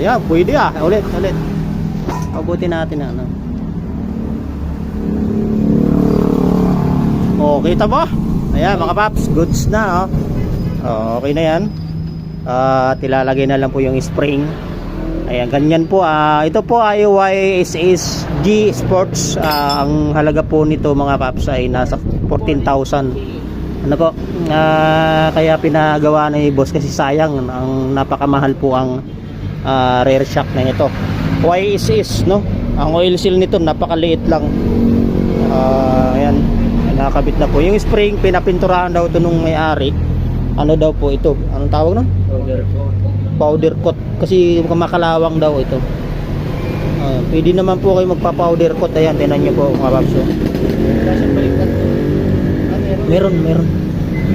Ayan, pwede ulit. Pabuti natin ano. Oh, kita mo? Ayan mga paps, goods na oh. Oh, okay na yan. Ilalagay na lang po yung spring. Ayan, ganyan po. Ito po ay YSSG Sports. Ang halaga po nito mga paps ay nasa 14,000. Ano po? Kaya pinagawa ni boss kasi sayang. Ang napakamahal po ang rear shock na ito. YSS, no? Ang oil seal nito napakaliit lang. Ayan, nakakabit na po. Yung spring pinapinturahan daw ito nung may-ari. Ano daw po ito? Anong tawag nun? Powder coat. Kasi makalawang daw ito. Pwede naman po kayo magpa-powder coat. Ayan, tinan nyo po mga paps. Meron